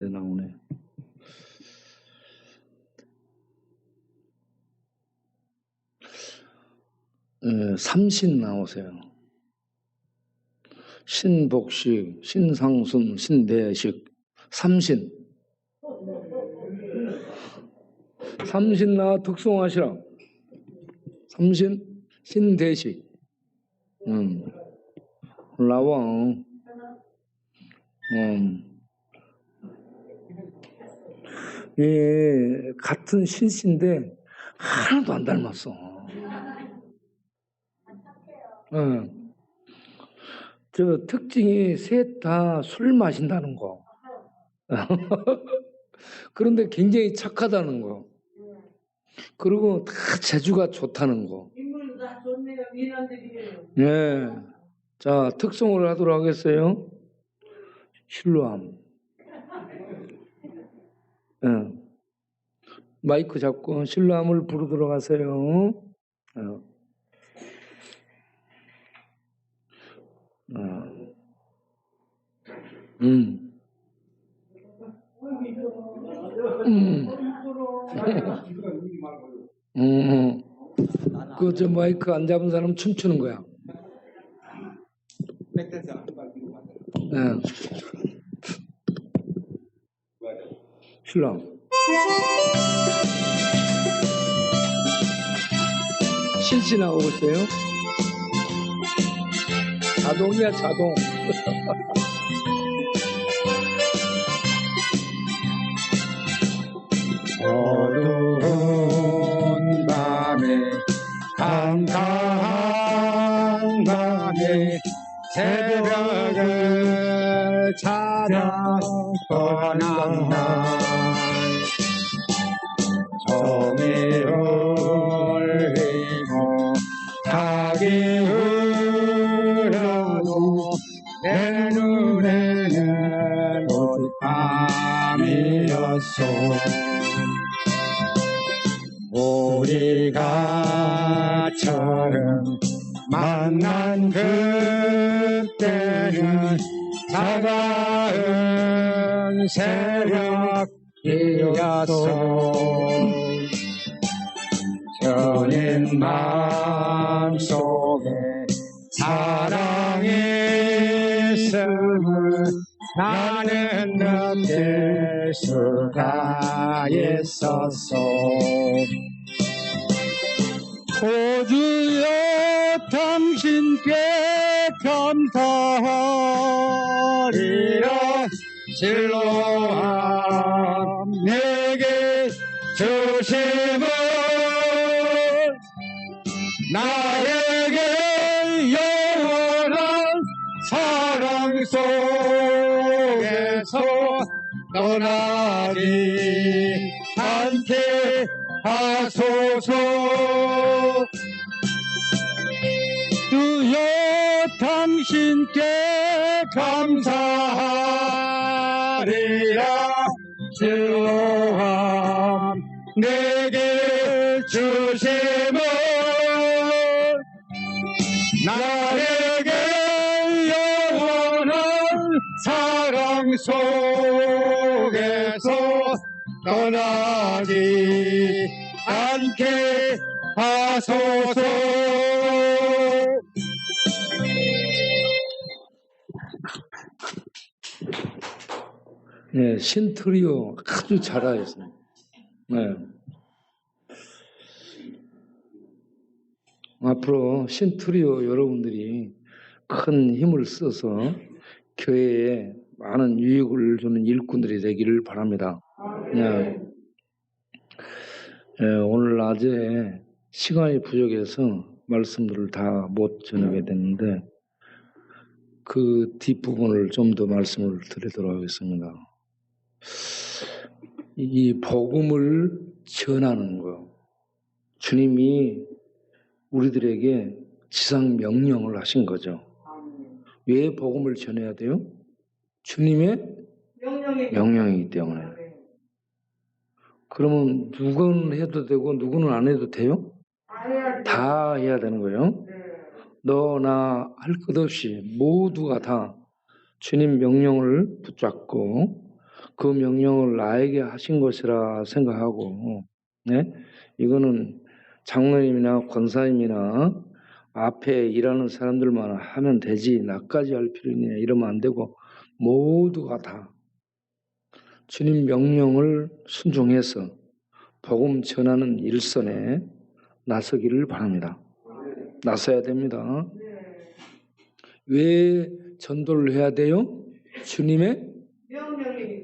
나오네. 삼신 나오세요. 신복식, 신상순, 신대식, 삼신. 삼신 나와 득송하시라. 삼신, 신대식. 나와. 예, 같은 신씨인데 하나도 안 닮았어. 저 특징이 셋 다 술 마신다는 거. 그런데 굉장히 착하다는 거. 그리고 다 재주가 좋다는 거. 인물도 다 좋네요. 미남들이에요. 네. 자, 특성을 하도록 하겠어요. 신루함. 네. 마이크 잡고 신루함을 부르도록 하세요. 그 저 마이크 안 잡은 사람 춤추는 거야. 네. 신랑. 신씨 나오고 있어요. 자동이야, 자동. 어두운 밤에 캄캄한 밤에 새벽을 찾아 떠난 날 종이 울리고 닭이 울어도 내 눈에는 오직 밤이었소. 우리가 처음 만난 그때는 차가운 새벽이었어. 저는 마음속에 사랑이 있음을 나는 느낄 수가 있었어. 오주여 당신께 감사하리라. 진로함 내게 주심을 나에게 영원한 사랑 속에서 떠나지 않게 하소서. 주여 당신께 감사하리라. 진로함 내게 주심을 나에게 영원한 사랑 속에서 떠나지 않게 하소서. 네, 신트리오 아주 잘하셨어요. 네. 앞으로 신트리오 여러분들이 큰 힘을 써서 교회에 많은 유익을 주는 일꾼들이 되기를 바랍니다. 네. 네, 오늘 낮에 시간이 부족해서 말씀들을 다 못 전하게 됐는데 그 뒷부분을 좀 더 말씀을 드리도록 하겠습니다. 이 복음을 전하는 거, 주님이 우리들에게 지상 명령을 하신 거죠. 왜 복음을 전해야 돼요? 주님의 명령이기 때문에. 그러면 누구는 해도 되고 누구는 안 해도 돼요? 다 해야 되는 거예요. 너, 나 할 것 없이 모두가 다 주님 명령을 붙잡고 그 명령을 나에게 하신 것이라 생각하고, 네? 이거는 장로님이나 권사님이나 앞에 일하는 사람들만 하면 되지 나까지 할 필요 있냐 이러면 안 되고 모두가 다 주님 명령을 순종해서 복음 전하는 일선에 나서기를 바랍니다. 나서야 됩니다. 왜 전도를 해야 돼요? 주님의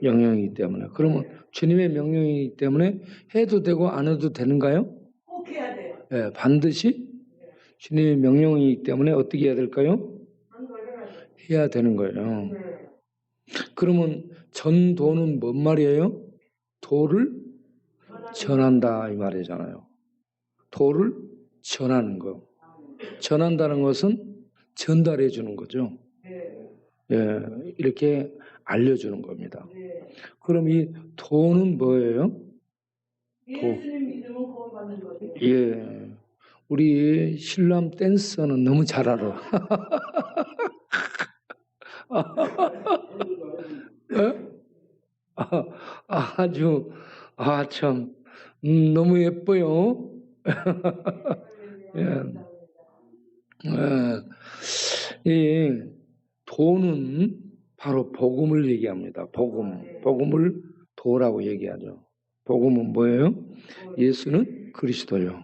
명령이기 때문에. 그러면 주님의 명령이기 때문에 해도 되고 안 해도 되는가요? 꼭 해야 돼요. 네, 반드시 주님의 명령이기 때문에 어떻게 해야 될까요? 해야 되는 거예요. 그러면 전도는 뭔 말이에요? 도를 전한다 이 말이잖아요. 도를 전하는 거. 전한다는 것은 전달해 주는 거죠. 예, 이렇게 알려주는 겁니다. 그럼 이 도는 뭐예요? 예수님 믿으면 구원받는 거죠. 예, 우리 신람 댄서는 너무 잘 알아. 예? 아주 참 너무 예뻐요. 예. 이 도는 바로 복음을 얘기합니다. 복음을 도라고 얘기하죠. 복음은 뭐예요? 예수는 그리스도요.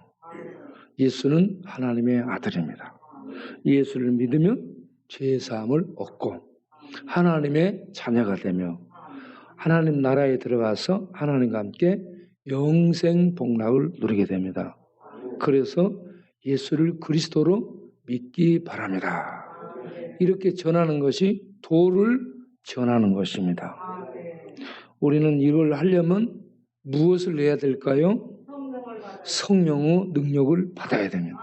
예수는 하나님의 아들입니다. 예수를 믿으면 죄 사함을 얻고 하나님의 자녀가 되며 하나님 나라에 들어가서 하나님과 함께 영생 복락을 누리게 됩니다. 그래서 예수를 그리스도로 믿기 바랍니다. 이렇게 전하는 것이 도를 전하는 것입니다. 우리는 이걸 하려면 무엇을 해야 될까요? 성령의 능력을 받아야 됩니다.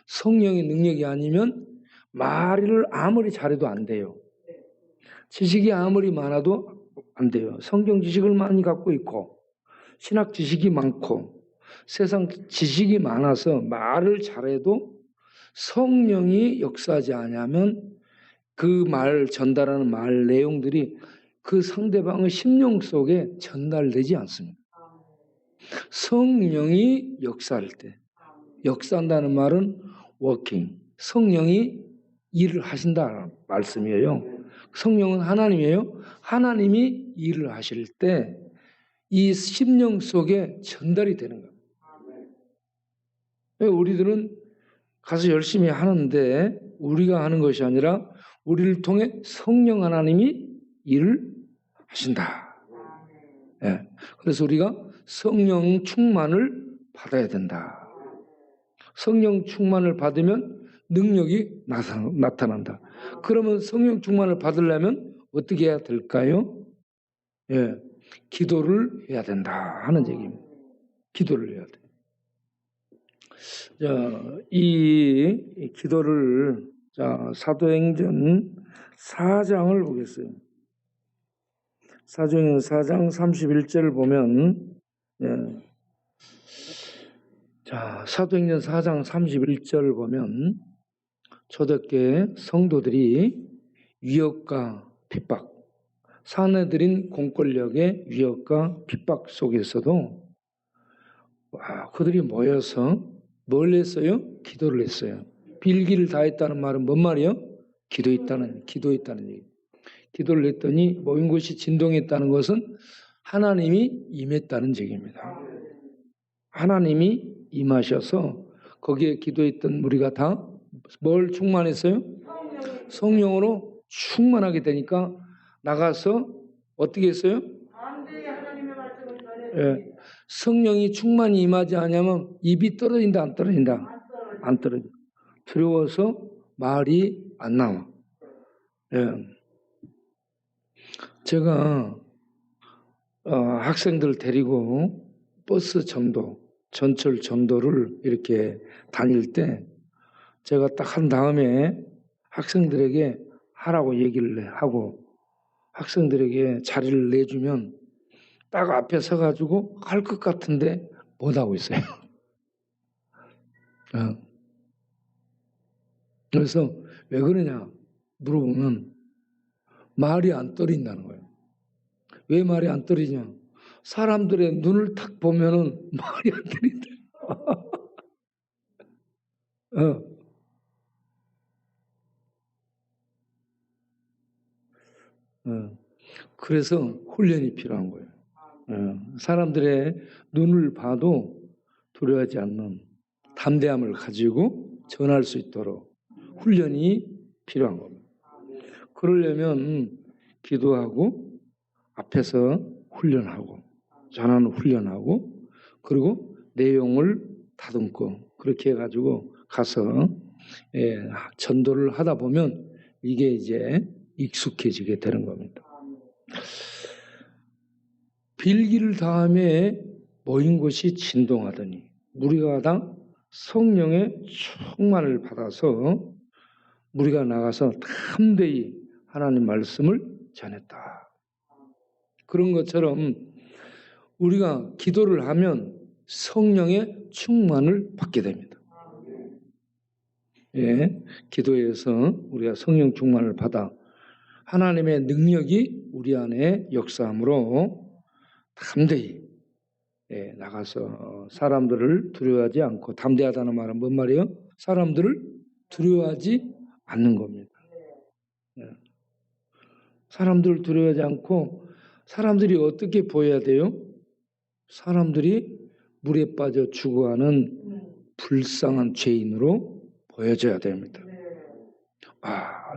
성령의 능력이 아니면 말을 아무리 잘해도 안 돼요. 지식이 아무리 많아도 안 돼요. 성경 지식을 많이 갖고 있고 신학 지식이 많고 세상 지식이 많아서 말을 잘해도 성령이 역사하지 않으면 그 말 전달하는 말 내용들이 그 상대방의 심령 속에 전달되지 않습니다. 성령이 역사할 때, 역사한다는 말은 워킹, 성령이 일을 하신다는 말씀이에요. 성령은 하나님이에요. 하나님이 일을 하실 때 이 심령 속에 전달이 되는 겁니다. 우리들은 가서 열심히 하는데 우리가 하는 것이 아니라 우리를 통해 성령 하나님이 일을 하신다. 예. 그래서 우리가 성령 충만을 받아야 된다. 성령 충만을 받으면 능력이 나타난다. 그러면 성령 충만을 받으려면 어떻게 해야 될까요? 예. 기도를 해야 된다 하는 얘기입니다. 기도를 해야 돼. 자, 이 기도를 사도행전 4장을 보겠어요. 사도행전 4장 31절을 보면 사도행전 4장 31절을 보면 초대교회 성도들이 위협과 핍박, 사내들인 공권력의 위협과 핍박 속에서도 그들이 모여서 뭘 했어요? 기도를 했어요. 빌기를 다했다는 말은 뭔 말이에요? 기도했다는 얘기. 기도를 했더니 모인 곳이 진동했다는 것은 하나님이 임했다는 얘기입니다. 하나님이 임하셔서 거기에 기도했던 우리가 다 뭘 충만했어요? 성령으로 충만하게 되니까 나가서 어떻게 했어요? 예. 성령이 충만히 임하지 않으면 입이 떨어진다 안 떨어진다? 안 떨어져. 두려워서 말이 안 나와. 예. 제가 학생들 데리고 버스 전철 전도를 이렇게 다닐 때 제가 딱 한 다음에 학생들에게 하라고 얘기를 하고 학생들에게 자리를 내주면 딱 앞에 서가지고 할 것 같은데 못하고 있어요. 그래서 왜 그러냐 물어보면 말이 안 떨어진다는 거예요. 왜 말이 안 떨어지냐? 사람들의 눈을 탁 보면은 말이 안 떨린다. 어. 그래서 훈련이 필요한 거예요. 사람들의 눈을 봐도 두려워하지 않는 담대함을 가지고 전할 수 있도록 훈련이 필요한 겁니다. 그러려면 기도하고 앞에서 훈련하고 전하는 훈련하고 그리고 내용을 다듬고 그렇게 해가지고 가서 전도를 하다 보면 이게 이제 익숙해지게 되는 겁니다. 빌기를 다음에 모인 곳이 진동하더니 무리가 다 성령의 충만을 받아서 무리가 나가서 담대히 하나님 말씀을 전했다. 그런 것처럼 우리가 기도를 하면 성령의 충만을 받게 됩니다. 기도에서 우리가 성령 충만을 받아 하나님의 능력이 우리 안에 역사함으로 담대히 나가서 사람들을 두려워하지 않고 담대하다는 말은 뭔 말이에요? 사람들을 두려워하지 않는 겁니다. 사람들을 두려워하지 않고 사람들이 어떻게 보여야 돼요? 사람들이 물에 빠져 죽어가는 불쌍한 죄인으로 보여져야 됩니다.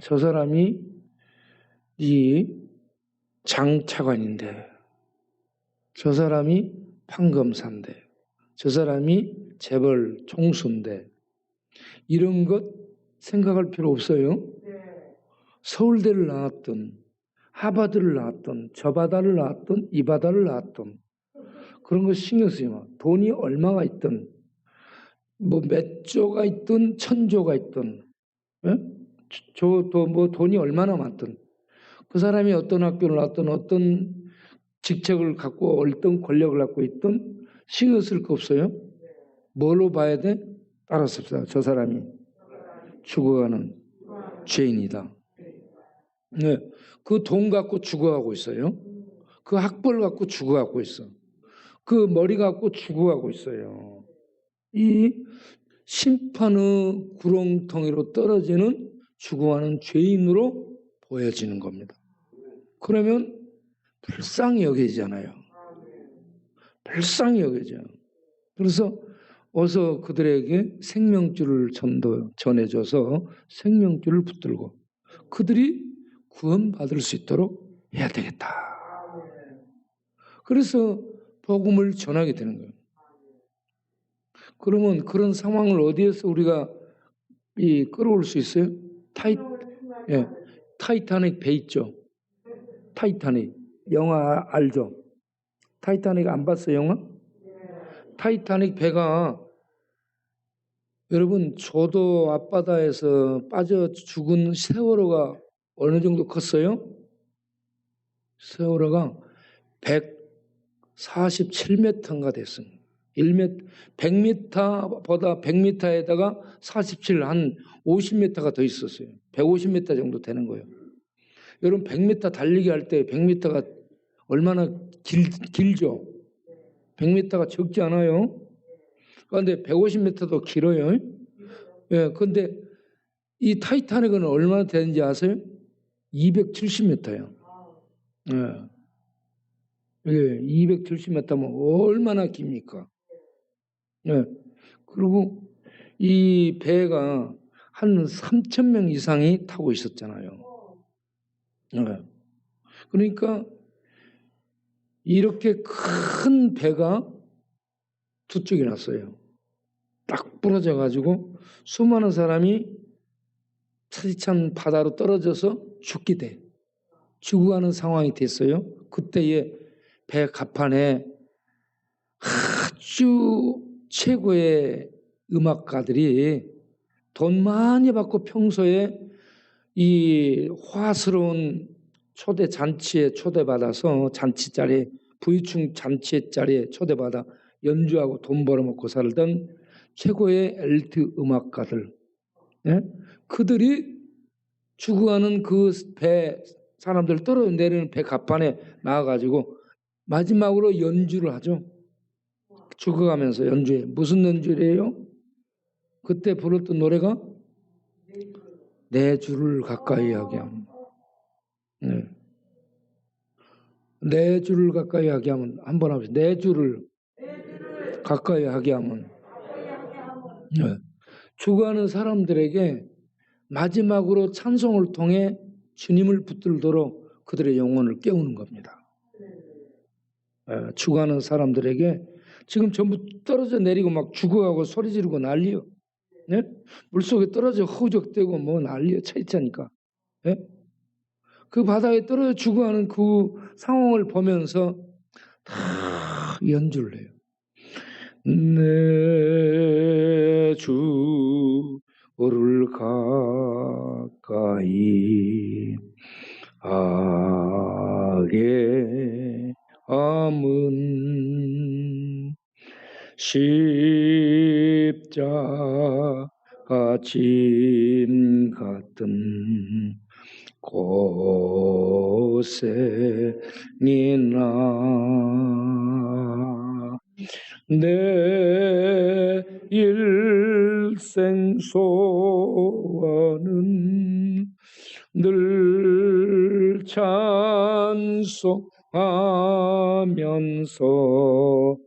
저 사람이 이 장차관인데 저 사람이 판검사인데 저 사람이 재벌 총수인데 이런 것 생각할 필요 없어요. 서울대를 나왔던 하버드를 나왔던 저 바다를 나왔던 이 바다를 나왔던 그런 거 신경 쓰지 마. 돈이 얼마가 있든 뭐 몇 조가 있든 천조가 있든 저도 뭐 돈이 얼마나 많든 그 사람이 어떤 학교를 나왔든 어떤 직책을 갖고 어떤 권력을 갖고 있든 신경 쓸 거 없어요. 뭘로 봐야 돼? 따라서 저 사람이 죽어가는 죄인이다. 그 돈 갖고 죽어가고 있어요. 그 학벌 갖고 죽어가고 있어. 그 머리 갖고 죽어가고 있어요. 이 심판의 구렁텅이로 떨어지는 죽어가는 죄인으로 보여지는 겁니다. 그러면 불쌍히 여겨지잖아요. 불쌍히 여겨져요. 그래서 어서 그들에게 생명줄을 전해줘서 생명줄을 붙들고 그들이 구원받을 수 있도록 해야 되겠다. 그래서 복음을 전하게 되는 거예요. 그러면 그런 상황을 어디에서 우리가 끌어올 수 있어요? 타이타닉 배 있죠? 타이타닉. 영화 알죠? 타이타닉 안 봤어요, 영화? 타이타닉 배가 여러분 조도 앞바다에서 빠져 죽은 세월호가 어느 정도 컸어요? 세월호가 147m인가 됐습니다. 100m보다 100m에다가 47, 한 50m가 더 있었어요. 150m 정도 되는 거예요. 여러분 100m 달리기 할 때 100m가 얼마나 길죠? 100m가 적지 않아요. 그런데 150m도 길어요. 그런데 이 타이타닉은 얼마나 되는지 아세요? 270m예요. 270m면 얼마나 깁니까? 그리고 이 배가 한 3,000명 이상이 타고 있었잖아요. 그러니까 이렇게 큰 배가 두 쪽이 났어요. 딱 부러져 가지고 수많은 사람이 차디찬 바다로 떨어져서 죽게 돼. 죽어가는 상황이 됐어요. 그때의 배 갑판에 아주 최고의 음악가들이 돈 많이 받고 평소에 이 화스러운 초대 잔치에 초대받아서 잔치자리에 부유층 잔치 자리에 초대받아 연주하고 돈 벌어먹고 살던 최고의 엘트 음악가들, 그들이 죽어가는 그 배 사람들 떨어내리는 배 갑판에 나와가지고 마지막으로 연주를 하죠. 죽어가면서 연주해. 무슨 연주래요? 그때 불렀던 노래가 내 주를 가까이 하게 함. 네. 내 주를 가까이 하게 하면 한번 하면서 내 주를 가까이 하게 하면 네. 죽어가는 사람들에게 마지막으로 찬송을 통해 주님을 붙들도록 그들의 영혼을 깨우는 겁니다. 네. 죽어가는 사람들에게 지금 전부 떨어져 내리고 막 죽어가고 소리 지르고 난리요. 네? 물속에 떨어져 허우적대고 뭐 난리요. 차있자니까. 네? 그 바다에 떨어져 죽어가는 그 상황을 보면서 다 연주를 해요. 내 주를 가까이 하게 함은 십자가 짐 같은 곳에 니나 내 일생 소원은 늘 찬송하면서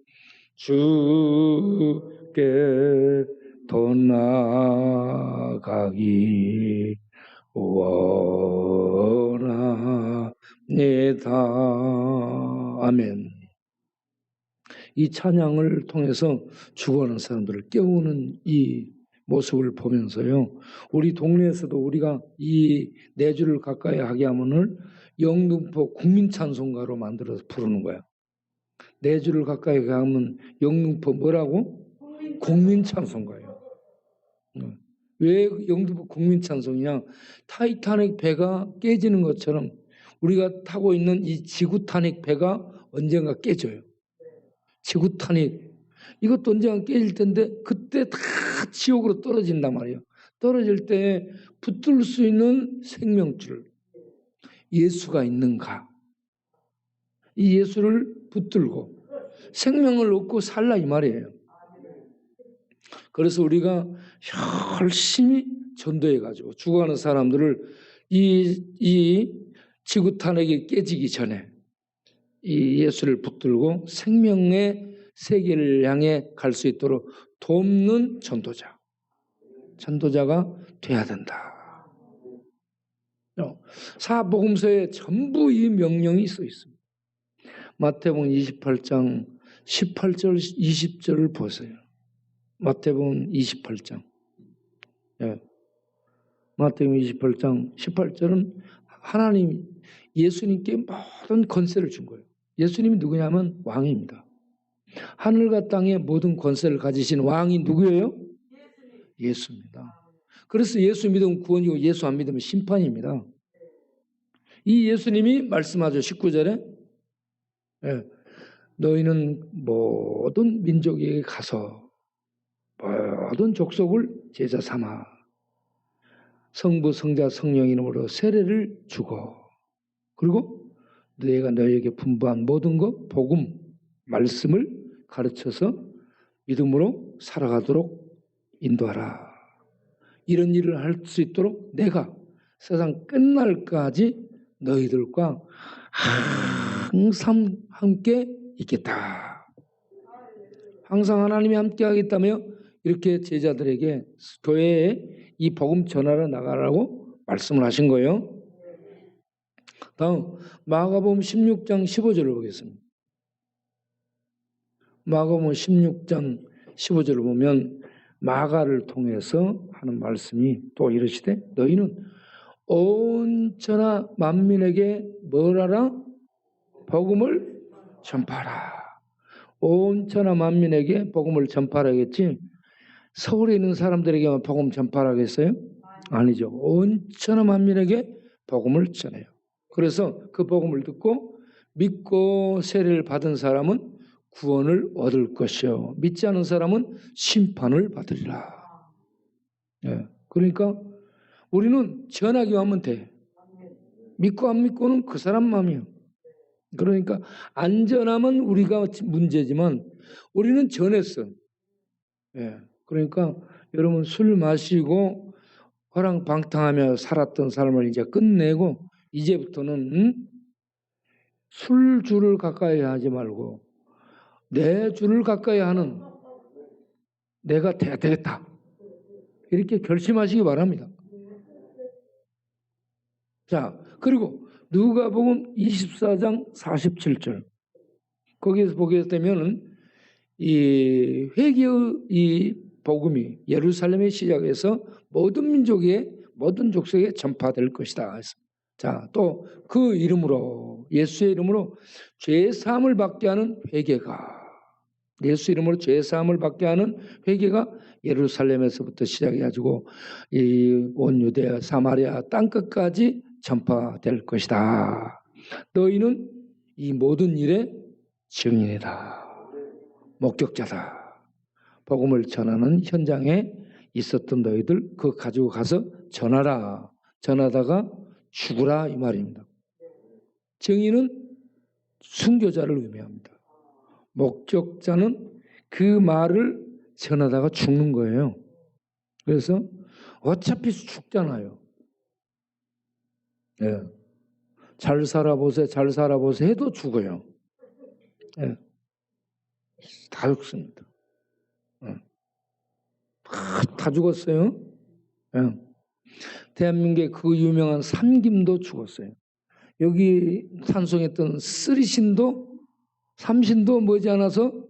주께 더 나아가기 원합니다. 아멘. 이 찬양을 통해서 죽어가는 사람들을 깨우는 이 모습을 보면서요, 우리 동네에서도 우리가 이 내 주를 가까이 하게 하면을 영등포 국민찬송가로 만들어서 부르는 거야. 내 주를 가까이 하면 영등포 뭐라고? 국민찬송가예요. 왜 영등포 국민찬송이냐? 타이타닉 배가 깨지는 것처럼 우리가 타고 있는 이 지구타닉 배가 언젠가 깨져요. 지구타닉 이것도 언젠가 깨질 텐데 그때 다 지옥으로 떨어진단 말이에요. 떨어질 때 붙들 수 있는 생명줄 예수가 있는가? 이 예수를 붙들고 생명을 얻고 살라 이 말이에요. 그래서 우리가 열심히 전도해가지고 죽어가는 사람들을 이 지구탄핵이 깨지기 전에 이 예수를 붙들고 생명의 세계를 향해 갈 수 있도록 돕는 전도자가 돼야 된다. 사복음서에 전부 이 명령이 써 있습니다. 마태복음 28장 18절 20절을 보세요. 마태복음 28장. 마태복음 28장 18절은 하나님 예수님께 모든 권세를 준 거예요. 예수님이 누구냐면 왕입니다. 하늘과 땅의 모든 권세를 가지신 왕이 누구예요? 예수입니다. 그래서 예수 믿으면 구원이고 예수 안 믿으면 심판입니다. 이 예수님이 말씀하죠. 19절에 너희는 모든 민족에게 가서 모든 족속을 제자 삼아 성부 성자 성령 이름으로 세례를 주고 그리고 너희가 너희에게 분부한 모든 것 복음 말씀을 가르쳐서 믿음으로 살아가도록 인도하라. 이런 일을 할 수 있도록 내가 세상 끝날까지 너희들과 항상 함께 있겠다. 항상 하나님이 함께 하겠다며 이렇게 제자들에게 교회에 이 복음 전하러 나가라고 말씀을 하신 거예요. 다음 마가복음 16장 15절을 보겠습니다. 마가복음 16장 15절을 보면 마가를 통해서 하는 말씀이 또 이르시되 너희는 온 천하 만민에게 뭘 하라? 복음을 전파하라. 온 천하 만민에게 복음을 전파하라겠지. 서울에 있는 사람들에게만 복음 전파하라겠어요? 아니죠. 온 천하 만민에게 복음을 전해요. 그래서 그 복음을 듣고 믿고 세례를 받은 사람은 구원을 얻을 것이요 믿지 않은 사람은 심판을 받으리라. 그러니까 우리는 전하기만 하면 돼. 믿고 안 믿고는 그 사람 마음이에요. 그러니까 안전하면 우리가 문제지만 우리는 전했어. 예. 그러니까 여러분 술 마시고 허랑방탕하며 살았던 삶을 이제 끝내고 이제부터는 술 주를 가까이 하지 말고 내 주를 가까이 하는 내가 돼야 되겠다. 이렇게 결심하시기 바랍니다. 자, 그리고 누가복음 24장 47절 거기에서 보게 되면은 이 회개의 이 복음이 예루살렘의 시작해서 모든 민족에 모든 족속에 전파될 것이다. 자, 또 그 이름으로 예수의 이름으로 죄 사함을 받게 하는 회개가 예수 이름으로 죄 사함을 받게 하는 회개가 예루살렘에서부터 시작해가지고 이 온 유대야 사마리아 땅 끝까지 전파될 것이다. 너희는 이 모든 일의 증인이다. 목격자다. 복음을 전하는 현장에 있었던 너희들 그거 가지고 가서 전하라. 전하다가 죽으라 이 말입니다. 증인은 순교자를 의미합니다. 목격자는 그 말을 전하다가 죽는 거예요. 그래서 어차피 죽잖아요. 예. 잘 살아보세요, 잘 살아보세요 해도 죽어요. 예. 다 죽습니다. 다 죽었어요. 예. 대한민국의 그 유명한 삼김도 죽었어요. 여기 찬송했던 쓰리신도 삼신도 머지않아서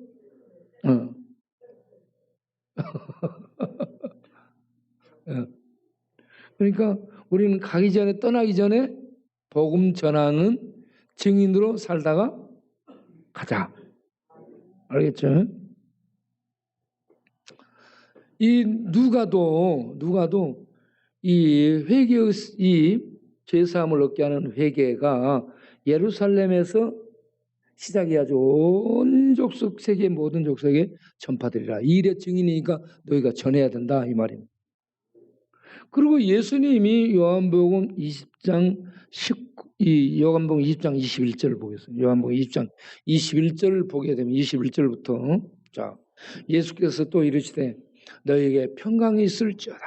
그러니까 우리는 가기 전에 떠나기 전에 복음 전하는 증인으로 살다가 가자. 알겠죠? 이 누가도 이 회개의 이 죄사함을 얻게 하는 회개가 예루살렘에서 시작해야죠. 온 족속 세계 모든 족속에 전파되리라. 이 일의 증인이니까 너희가 전해야 된다 이 말입니다. 그리고 예수님이 요한복음 20장 21절을 보겠습니다. 요한복음 20장 21절을 보게 되면 21절부터 자 예수께서 또 이르시되 너희에게 평강이 있을지어다.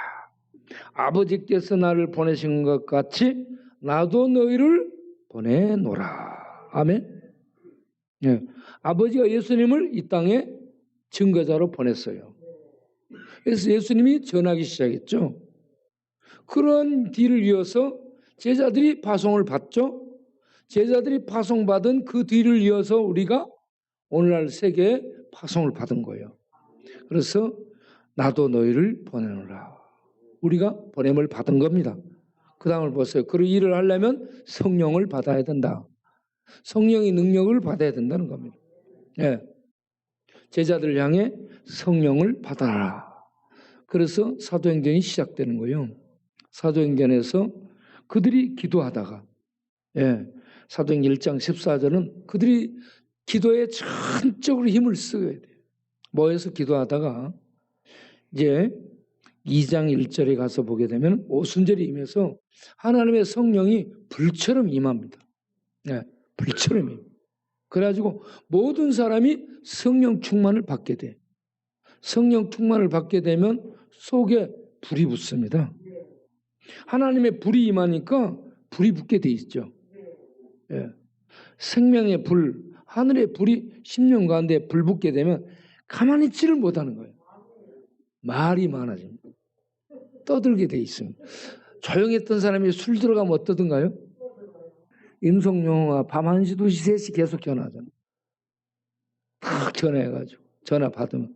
아버지께서 나를 보내신 것 같이 나도 너희를 보내노라. 아멘. 네. 아버지가 예수님을 이 땅에 증거자로 보냈어요. 그래서 예수님이 전하기 시작했죠. 그런 뒤를 이어서 제자들이 파송을 받죠. 제자들이 파송받은 그 뒤를 이어서 우리가 오늘날 세계에 파송을 받은 거예요. 그래서 나도 너희를 보내노라. 우리가 보냄을 받은 겁니다. 그 다음을 보세요. 그 일을 하려면 성령을 받아야 된다. 성령의 능력을 받아야 된다는 겁니다. 예. 제자들 향해 성령을 받아라. 그래서 사도행전이 시작되는 거예요. 사도행전에서 그들이 기도하다가 사도행전 1장 14절은 그들이 기도에 전적으로 힘을 쓰게 돼요. 모여서 기도하다가 이제 2장 1절에 가서 보게 되면 오순절이 임해서 하나님의 성령이 불처럼 임합니다. 불처럼 임합니다. 그래가지고 모든 사람이 성령 충만을 받게 돼. 성령 충만을 받게 되면 속에 불이 붙습니다. 하나님의 불이 임하니까 불이 붙게 돼 있죠. 생명의 불, 하늘의 불이 10년 가운데 불 붙게 되면 가만히 있지를 못하는 거예요. 말이 많아집니다. 떠들게 돼 있습니다. 조용했던 사람이 술 들어가면 어떠든가요? 임성용아 밤 1시, 2시, 3시 계속 전화하잖아. 탁 전화해가지고 전화 받으면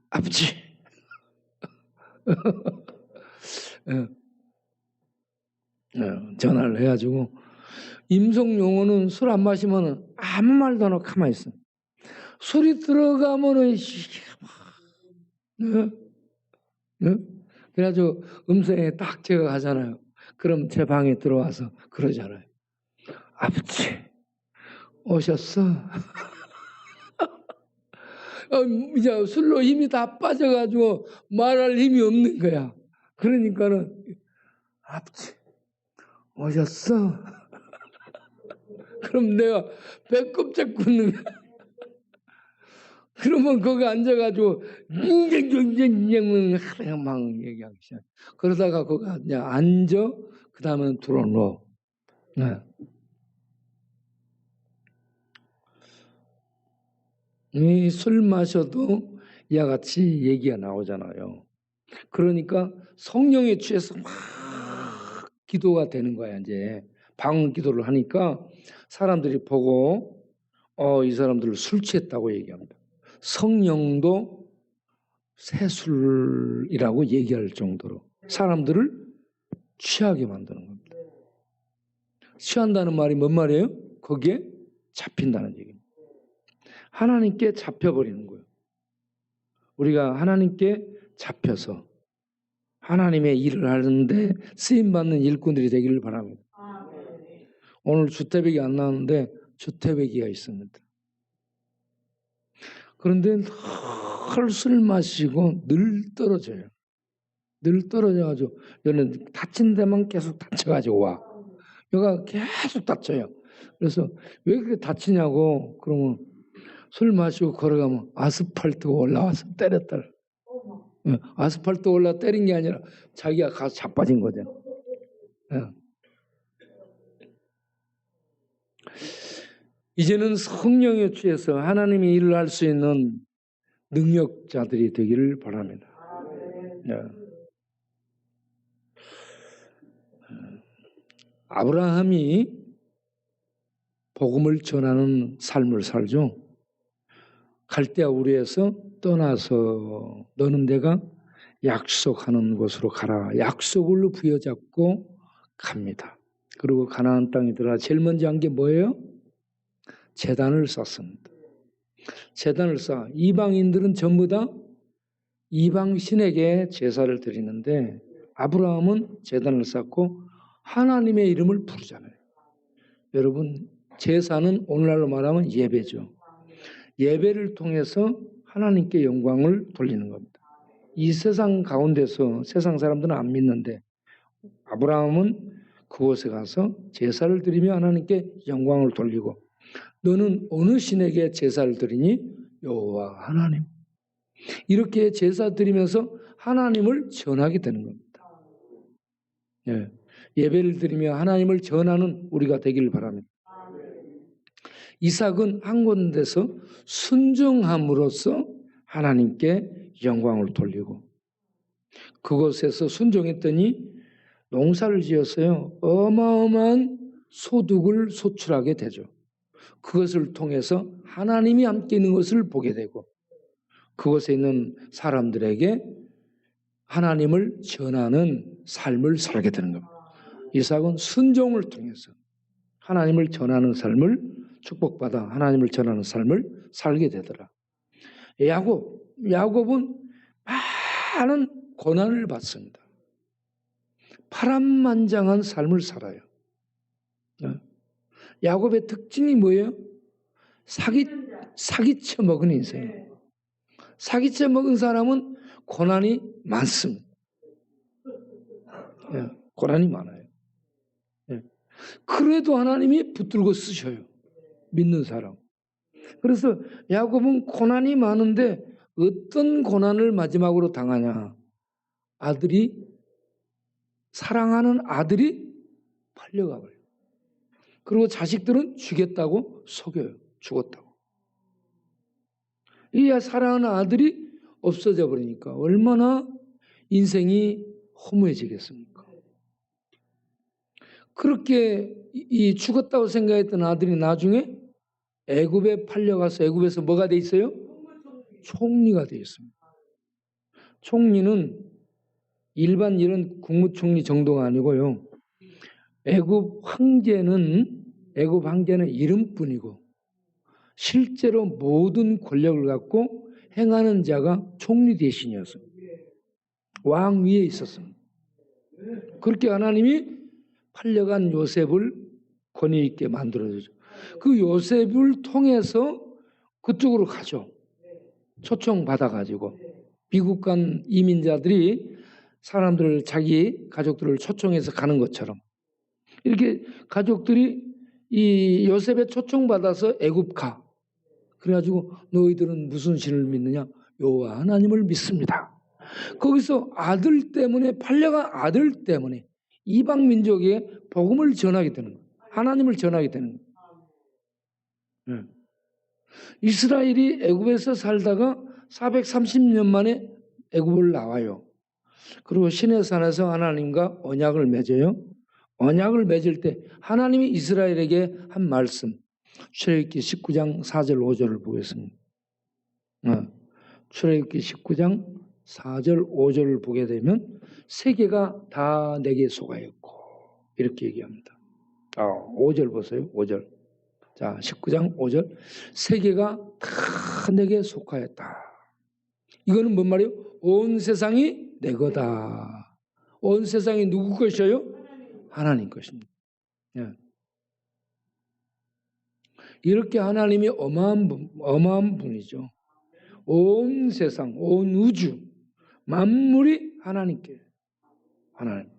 아버지 전화를 해가지고 임성용어는 술 안 마시면 아무 말도 안 하고 가만히 있어. 술이 들어가면은 그래가지고 음성에 딱 제가 가잖아요. 그럼 제 방에 들어와서 그러잖아요. 아버지 오셨어? 이제 술로 힘이 다 빠져가지고 말할 힘이 없는 거야. 그러니까는 아버지 오셨어? 그럼 내가 배꼽 잡고 있는 거야. 그러면 거기 앉아가지고 막 얘기하기 시작. 그러다가 거기 앉아. 그 다음에 들어놓어. 네. 이 술 마셔도 이와 같이 얘기가 나오잖아요. 그러니까 성령에 취해서 막 기도가 되는 거야. 이제 방언 기도를 하니까 사람들이 보고 이 사람들을 술 취했다고 얘기합니다. 성령도 새술이라고 얘기할 정도로 사람들을 취하게 만드는 겁니다. 취한다는 말이 뭔 말이에요? 거기에 잡힌다는 얘기입니다. 하나님께 잡혀버리는 거예요. 우리가 하나님께 잡혀서 하나님의 일을 하는데 쓰임받는 일꾼들이 되기를 바랍니다. 오늘 주태백이 안 나왔는데 주태백이가 있습니다. 그런데 늘 술 마시고 늘 떨어져요. 늘 떨어져가지고 여는 다친 데만 계속 다쳐가지고 와. 여가 계속 다쳐요. 그래서 왜 그렇게 다치냐고 그러면 술 마시고 걸어가면 아스팔트가 올라와서 때렸다. 아스팔트 올라 때린 게 아니라 자기가 가서 자빠진 거죠. 이제는 성령에 취해서 하나님의 일을 할 수 있는 능력자들이 되기를 바랍니다. 아브라함이 복음을 전하는 삶을 살죠. 갈대아 우르에서 떠나서 너는 내가 약속하는 곳으로 가라. 약속을 부여잡고 갑니다. 그리고 가나안 땅에 들어가 제일 먼저 한 게 뭐예요? 제단을 쌓습니다. 제단을 쌓아 이방인들은 전부 다 이방 신에게 제사를 드리는데 아브라함은 제단을 쌓고 하나님의 이름을 부르잖아요. 여러분 제사는 오늘날로 말하면 예배죠. 예배를 통해서 하나님께 영광을 돌리는 겁니다. 이 세상 가운데서 세상 사람들은 안 믿는데 아브라함은 그곳에 가서 제사를 드리며 하나님께 영광을 돌리고 너는 어느 신에게 제사를 드리니? 여호와 하나님. 이렇게 제사 드리면서 하나님을 전하게 되는 겁니다. 예배를 드리며 하나님을 전하는 우리가 되기를 바랍니다. 이삭은 한 곳에서 순종함으로써 하나님께 영광을 돌리고 그곳에서 순종했더니 농사를 지었어요. 어마어마한 소득을 소출하게 되죠. 그것을 통해서 하나님이 함께 있는 것을 보게 되고 그곳에 있는 사람들에게 하나님을 전하는 삶을 살게 되는 겁니다. 이삭은 순종을 통해서 하나님을 전하는 삶을 축복받아 하나님을 전하는 삶을 살게 되더라. 야곱은 많은 고난을 받습니다. 파란만장한 삶을 살아요. 야곱의 특징이 뭐예요? 사기쳐 먹은 인생이에요. 사기쳐 먹은 사람은 고난이 많습니다. 고난이 많아요. 그래도 하나님이 붙들고 쓰셔요. 믿는 사람. 그래서 야곱은 고난이 많은데 어떤 고난을 마지막으로 당하냐? 사랑하는 아들이 팔려가 버려요. 그리고 자식들은 죽였다고 속여요. 죽었다고. 이 사랑하는 아들이 없어져 버리니까 얼마나 인생이 허무해지겠습니까? 그렇게 이 죽었다고 생각했던 아들이 나중에 애굽에 팔려가서 애굽에서 뭐가 돼 있어요? 총리가 돼 있습니다. 총리는 일반 이런 국무총리 정도가 아니고요. 애굽 황제는 이름뿐이고 실제로 모든 권력을 갖고 행하는 자가 총리 대신이었습니다. 왕 위에 있었습니다. 그렇게 하나님이 팔려간 요셉을 권위 있게 만들어주죠. 그 요셉을 통해서 그쪽으로 가죠. 초청 받아가지고 미국 간 이민자들이 자기 가족들을 초청해서 가는 것처럼 이렇게 가족들이 이 요셉의 초청받아서 애굽 가. 그래가지고 너희들은 무슨 신을 믿느냐? 여호와 하나님을 믿습니다. 거기서 아들 때문에 팔려간 아들 때문에 이방 민족에 복음을 전하게 되는 거예요. 하나님을 전하게 되는 거예요. 이스라엘이 애굽에서 살다가 430년 만에 애굽을 나와요. 그리고 시내산에서 하나님과 언약을 맺어요. 언약을 맺을 때 하나님이 이스라엘에게 한 말씀, 출애굽기 19장 4절 5절을 보겠습니다. 출애굽기 19장 4절 5절을 보게 되면 세계가 다 내게 속하였고 이렇게 얘기합니다. 5절 보세요. 5절. 자, 19장 5절. 세계가 다 내게 속하였다. 이거는 뭔 말이에요? 온 세상이 내 거다. 온 세상이 누구 것이에요? 하나님 것입니다. 이렇게 하나님이 어마어마한 분이죠. 온 세상, 온 우주, 만물이 하나님께. 하나님.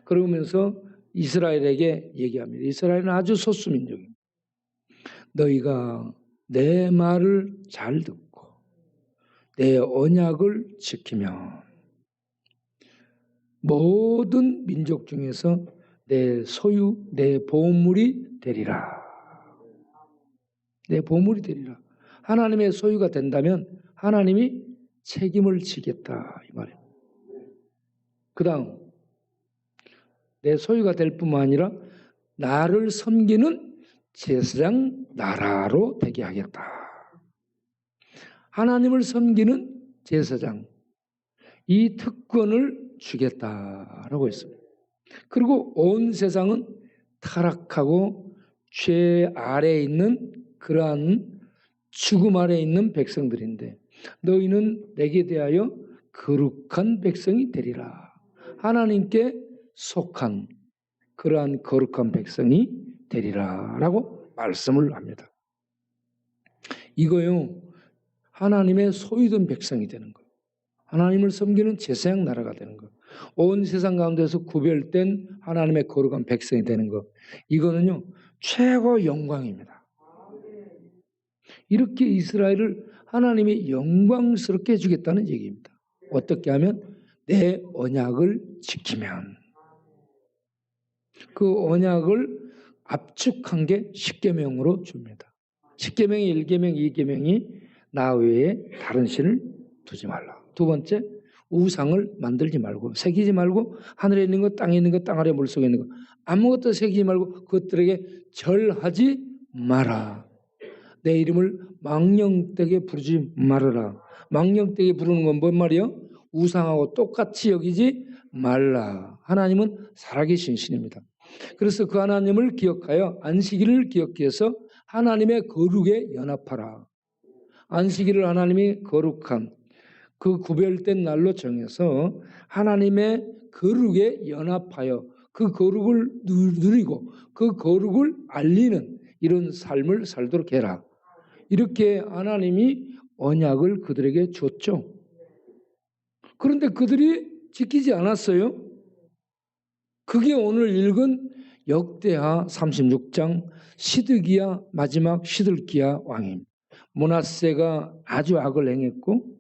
그러면서 이스라엘에게 얘기합니다. 이스라엘은 아주 소수민족입니다. 너희가 내 말을 잘 듣고 내 언약을 지키면 모든 민족 중에서 내 소유, 내 보물이 되리라. 내 보물이 되리라. 하나님의 소유가 된다면 하나님이 책임을 지겠다 이 말이에요. 그 다음 내 소유가 될 뿐만 아니라 나를 섬기는 제사장 나라로 되게 하겠다. 하나님을 섬기는 제사장 이 특권을 주겠다라고 했습니다. 그리고 온 세상은 타락하고 죄 아래에 있는 그러한 죽음 아래에 있는 백성들인데 너희는 내게 대하여 거룩한 백성이 되리라. 하나님께 속한 그러한 거룩한 백성이 되리라 라고 말씀을 합니다. 이거요 하나님의 소유된 백성이 되는 거예요. 하나님을 섬기는 제사장 나라가 되는 거예요. 온 세상 가운데서 구별된 하나님의 거룩한 백성이 되는 것. 이거는요 최고 영광입니다. 이렇게 이스라엘을 하나님이 영광스럽게 해주겠다는 얘기입니다. 어떻게 하면? 내 언약을 지키면. 그 언약을 압축한 게 십계명으로 줍니다. 십계명이 1계명, 2계명이 나 외에 다른 신을 두지 말라. 두 번째, 우상을 만들지 말고 새기지 말고 하늘에 있는 것, 땅에 있는 것, 땅 아래 물속에 있는 것 아무것도 새기지 말고 그것들에게 절하지 마라. 내 이름을 망령되게 부르지 말아라. 망령되게 부르는 건 뭔 말이요? 우상하고 똑같이 여기지 말라. 하나님은 살아계신 신입니다. 그래서 그 하나님을 기억하여 안식일을 기억해서 하나님의 거룩에 연합하라. 안식일을 하나님이 거룩한 그 구별된 날로 정해서 하나님의 거룩에 연합하여 그 거룩을 누리고 그 거룩을 알리는 이런 삶을 살도록 해라. 이렇게 하나님이 언약을 그들에게 줬죠. 그런데 그들이 지키지 않았어요. 그게 오늘 읽은 역대하 36장 시드기야 마지막 시들기야 왕입니다. 므낫세가 아주 악을 행했고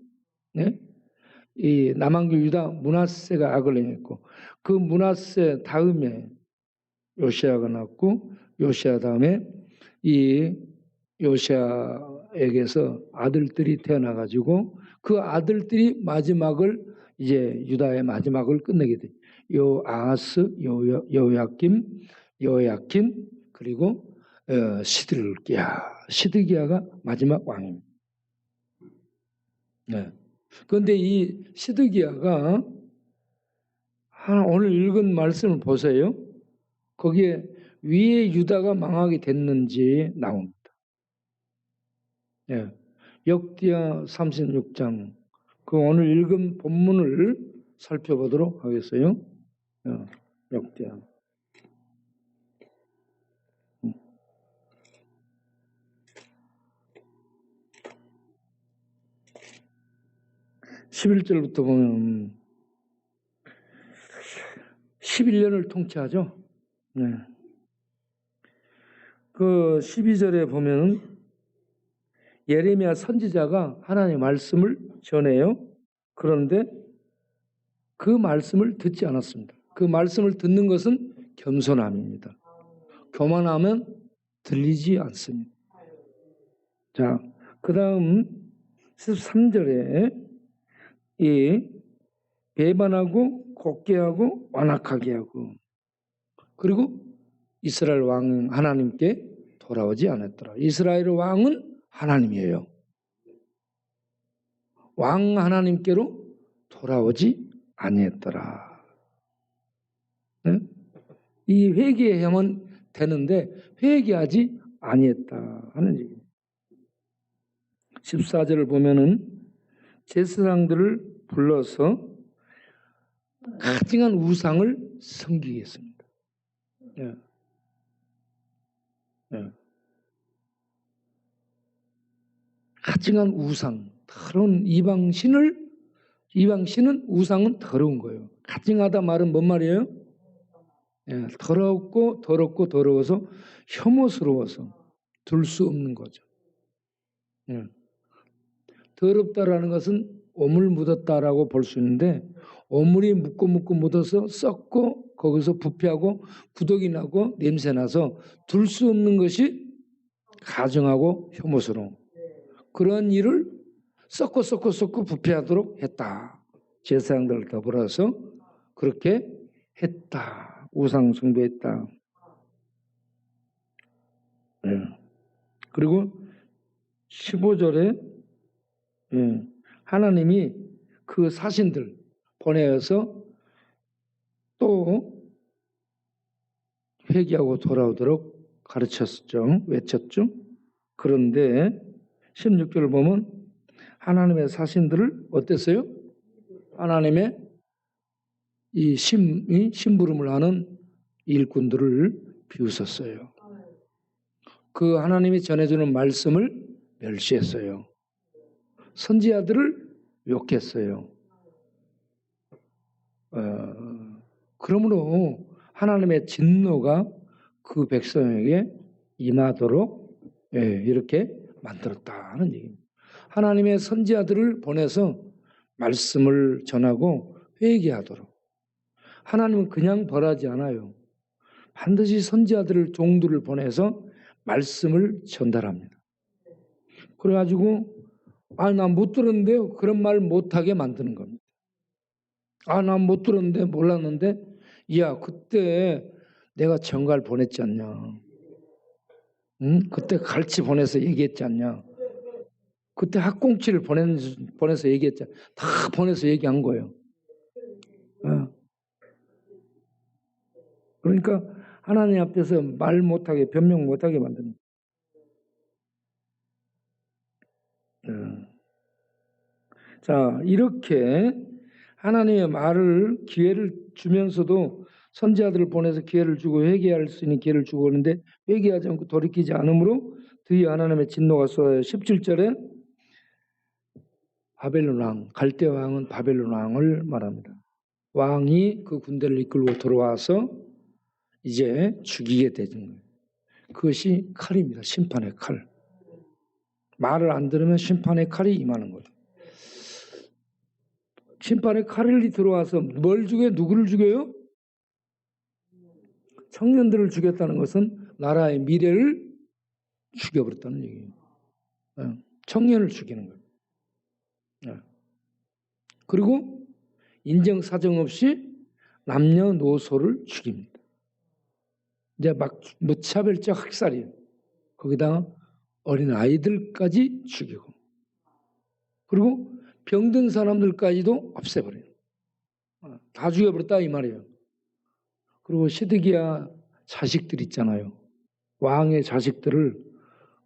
이 남한교 유다 므낫세가 악을 행했고 그 므낫세 다음에 요시아가 났고 요시아 다음에 이 요시아에게서 아들들이 태어나가지고 그 아들들이 마지막을 이제 유다의 마지막을 끝내게 돼. 요아하스, 요야킨 그리고 시드기야가 마지막 왕입니다. 네. 그런데 이 시드기야가 오늘 읽은 말씀을 보세요. 거기에 위에 유다가 망하게 됐는지 나옵니다. 예. 역대하 36장 그 오늘 읽은 본문을 살펴보도록 하겠어요. 역대하 11절부터 보면 11년을 통치하죠. 네. 그 12절에 보면은 예레미야 선지자가 하나님의 말씀을 전해요. 그런데 그 말씀을 듣지 않았습니다. 그 말씀을 듣는 것은 겸손함입니다. 교만하면 들리지 않습니다. 자, 그 다음 13절에 이 배반하고 곱게 하고 완악하게 하고 그리고 이스라엘 왕 하나님께 돌아오지 않았더라. 이스라엘 왕은 하나님이에요. 왕 하나님께로 돌아오지 아니했더라. 네? 이 회개하면 되는데 회개하지 아니했다 하는 얘기입니다. 14절을 보면은 제사장들을 불러서 가증한 우상을 섬기게 했습니다. 예. 예. 가증한 우상, 더러운 이방신은 우상은 더러운 거예요. 가증하다 말은 뭔 말이에요? 예, 더러워서 혐오스러워서 둘 수 없는 거죠. 예. 더럽다라는 것은 오물 묻었다라고 볼 수 있는데 오물이 묻고 묻어서 썩고 거기서 부패하고 구더기 나고 냄새 나서 둘 수 없는 것이 가증하고 혐오스러운 그런 일을 썩고 부패하도록 했다. 제사장들 더불어서 그렇게 했다. 우상 숭배했다. 네. 그리고 15절에 하나님이 그 사신들 보내어서 또 회개하고 돌아오도록 가르쳤죠. 외쳤죠. 그런데 16절을 보면 하나님의 사신들을 어땠어요? 하나님의 이 심부름을 하는 일꾼들을 비웃었어요. 그 하나님이 전해주는 말씀을 멸시했어요. 선지자들을 욕했어요. 그러므로 하나님의 진노가 그 백성에게 임하도록 이렇게 만들었다는 얘기입니다. 하나님의 선지자들을 보내서 말씀을 전하고 회개하도록. 하나님은 그냥 벌하지 않아요. 반드시 선지자들을 종들을 보내서 말씀을 전달합니다. 그래가지고 나 못 들었는데요. 그런 말 못하게 만드는 겁니다. 나 못 들었는데 몰랐는데 야 그때 내가 전갈 보냈지 않냐. 응? 그때 갈치 보내서 얘기했지 않냐. 그때 학꽁치를 보내서 얘기했지 않냐. 다 보내서 얘기한 거예요. 그러니까 하나님 앞에서 말 못하게 변명 못하게 만드는 자, 이렇게 하나님의 말을 기회를 주면서도 선지자들을 보내서 기회를 주고 회개할 수 있는 기회를 주고 오는데 회개하지 않고 돌이키지 않으므로 드디어 하나님의 진노가 쏟아요. 17절에 바벨론 왕, 갈대 왕은 바벨론 왕을 말합니다. 왕이 그 군대를 이끌고 들어와서 이제 죽이게 되는 거예요. 그것이 칼입니다. 심판의 칼. 말을 안 들으면 심판의 칼이 임하는 거죠. 심판의 칼이 들어와서 뭘 죽여요? 누구를 죽여요? 청년들을 죽였다는 것은 나라의 미래를 죽여버렸다는 얘기예요. 청년을 죽이는 거예요. 그리고 인정사정 없이 남녀노소를 죽입니다. 이제 막 무차별적 학살이에요. 거기다가 어린 아이들까지 죽이고 그리고 병든 사람들까지도 없애버려요. 다 죽여버렸다 이 말이에요. 그리고 시드기야 자식들 있잖아요. 왕의 자식들을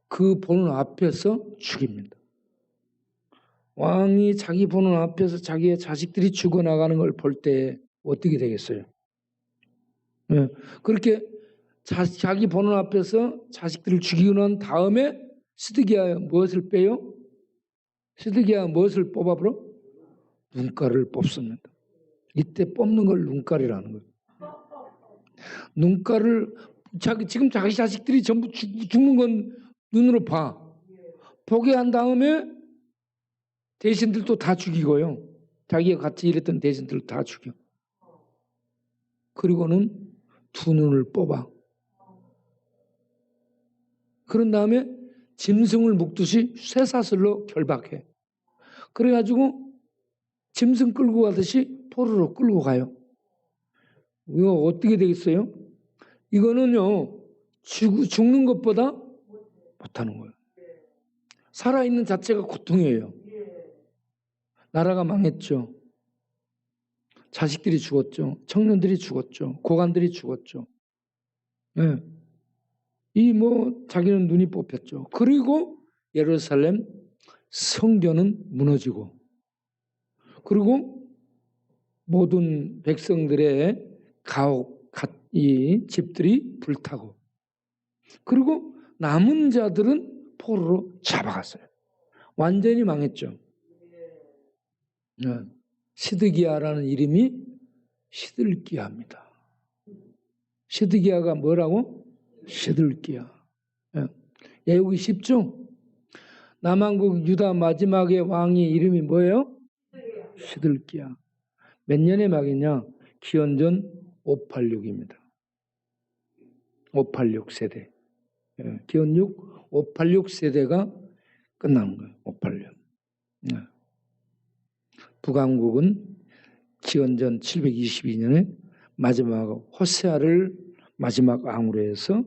그 보는 앞에서 죽입니다. 왕이 자기 보는 앞에서 자기의 자식들이 죽어나가는 걸 볼 때 어떻게 되겠어요? 그렇게 자기 보는 앞에서 자식들을 죽이고 난 다음에 시드기야 무엇을 빼요? 시드기야 무엇을 뽑아버려? 눈가를 뽑습니다. 이때 뽑는 걸 눈깔이라는 거예요. 눈가를 지금 자기 자식들이 전부 죽는 건 눈으로 봐. 보게 한 다음에 대신들도 다 죽이고요. 자기가 같이 일했던 대신들도 다 죽여. 그리고는 두 눈을 뽑아. 그런 다음에 짐승을 묶듯이 쇠사슬로 결박해. 그래가지고 짐승 끌고 가듯이 포로로 끌고 가요. 이거 어떻게 되겠어요? 이거는요, 죽는 것보다 못하는 거예요. 살아있는 자체가 고통이에요. 나라가 망했죠. 자식들이 죽었죠. 청년들이 죽었죠. 고관들이 죽었죠. 네. 자기는 눈이 뽑혔죠. 그리고 예루살렘 성전은 무너지고, 그리고 모든 백성들의 이 집들이 불타고, 그리고 남은 자들은 포로로 잡아갔어요. 완전히 망했죠. 네. 시드기야라는 이름이 시들기야입니다. 시드기야가 뭐라고? 시들기야. 네. 외우기 쉽죠? 남한국 유다 마지막의 왕의 이름이 뭐예요? 시들기야. 몇 년의 막이냐? 기원전 586입니다. 586 세대. 예, 기원전 586 세대가 끝나는 거예요. 586. 예. 북왕국은 기원전 722년에 마지막 호세아를 마지막 왕으로 해서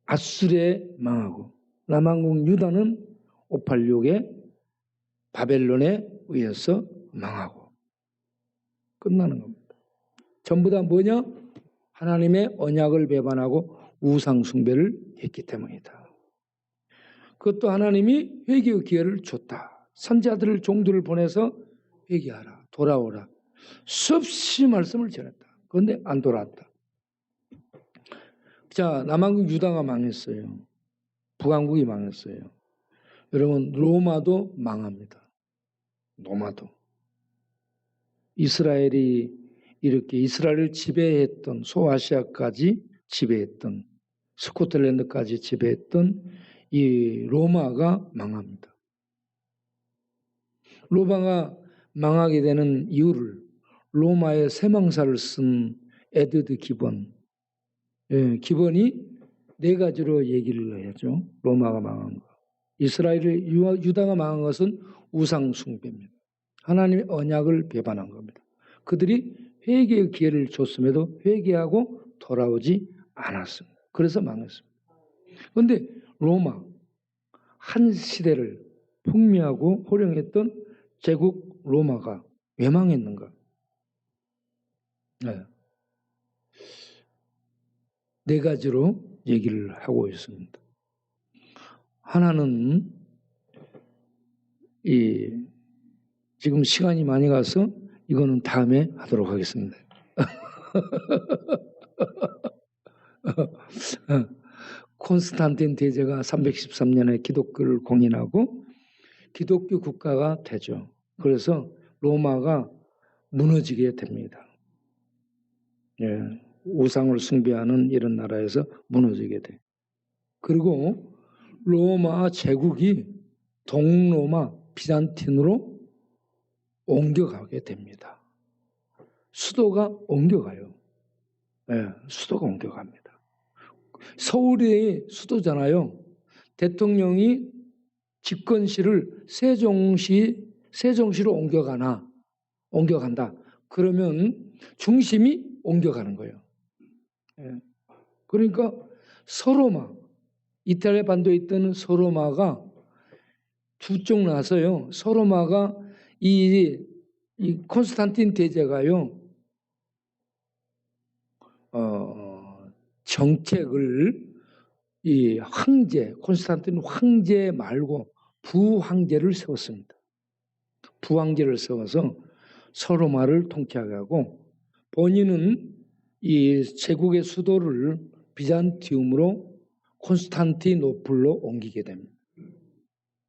아수르에 망하고, 남한국 유다는 586에 바벨론에 의해서 망하고 끝나는 겁니다. 전부 다 뭐냐? 하나님의 언약을 배반하고 우상 숭배를 했기 때문이다. 그것도 하나님이 회개의 기회를 줬다. 선지자들을 종들을 보내서 회개하라, 돌아오라, 수없이 말씀을 전했다. 그런데 안 돌아왔다. 자, 남한국 유다가 망했어요. 북왕국이 망했어요. 여러분, 로마도 망합니다. 로마도. 이스라엘이 이렇게 이스라엘을 지배했던, 소아시아까지 지배했던, 스코틀랜드까지 지배했던 이 로마가 망합니다. 로마가 망하게 되는 이유를 로마의 세망사를 쓴 에드드 기본, 기본이 네 가지로 얘기를 해야죠. 로마가 망한 거. 이스라엘을, 유다가 망한 것은 우상 숭배입니다. 하나님의 언약을 배반한 겁니다. 그들이 회개의 기회를 줬음에도 회개하고 돌아오지 않았습니다. 그래서 망했습니다. 그런데 로마, 한 시대를 풍미하고 호령했던 제국 로마가 왜 망했는가? 네 가지로 얘기를 하고 있습니다. 하나는 지금 시간이 많이 가서 이거는 다음에 하도록 하겠습니다. 콘스탄틴 대제가 313년에 기독교를 공인하고 기독교 국가가 되죠. 그래서 로마가 무너지게 됩니다. 우상을 숭배하는 이런 나라에서 무너지게 돼. 그리고 로마 제국이 동로마 비잔틴으로 옮겨가게 됩니다. 수도가 옮겨가요. 수도가 옮겨갑니다. 서울이 수도잖아요. 대통령이 집권시를 세종시로 옮겨간다. 그러면 중심이 옮겨가는 거예요. 그러니까 서로마, 이탈리아 반도에 있던 서로마가 두 쪽 나서요. 서로마가 이 콘스탄틴 대제가요, 정책을 이 황제, 콘스탄틴 황제 말고 부황제를 세웠습니다. 부황제를 세워서 서로마를 통치하게 하고 본인은 이 제국의 수도를 비잔티움으로 콘스탄티노플로 옮기게 됩니다.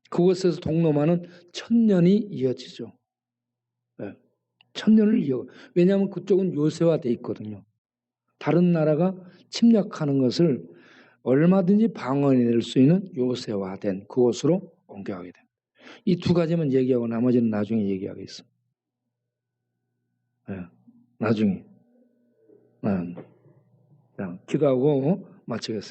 그곳에서 동로마는 1000년이 이어지죠. 1000년을 이어. 왜냐하면 그쪽은 요새화돼 있거든요. 다른 나라가 침략하는 것을 얼마든지 방어해낼 수 있는 요새화된 그곳으로 옮겨가게 됩니다. 이 두 가지만 얘기하고 나머지는 나중에 얘기하겠습니다. 네, 나중에. 기도하고 마치겠습니다.